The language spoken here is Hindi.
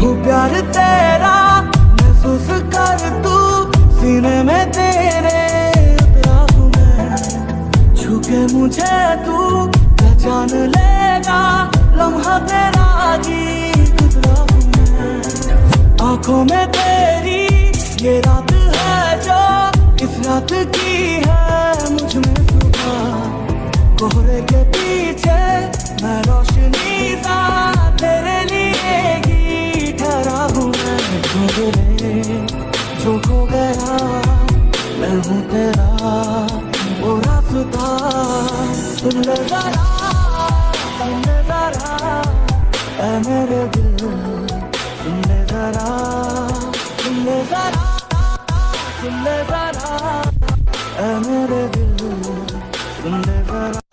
हूँ प्यार तेरा महसूस कर तू सीने में तेरे उतरा हूँ मैं छू के मुझे तू पहचान लेगा लम्हा तेरा जी गुजरा हूँ मैं आंखों में तेरी ये रात है जो इस रात की है मुझ में सुबह कोहरे के पीछे मैं रोशनी सा तेरे लिए ही ठहरा हूँ मैं गुजरे जो खो गया मैं हूँ तेरा वो रास्ता सुन ले जरा ऐ मेरे दिल सुन ले जरा सुन ले जरा सुन ले जरा ऐ मेरे दिल सुन ले जरा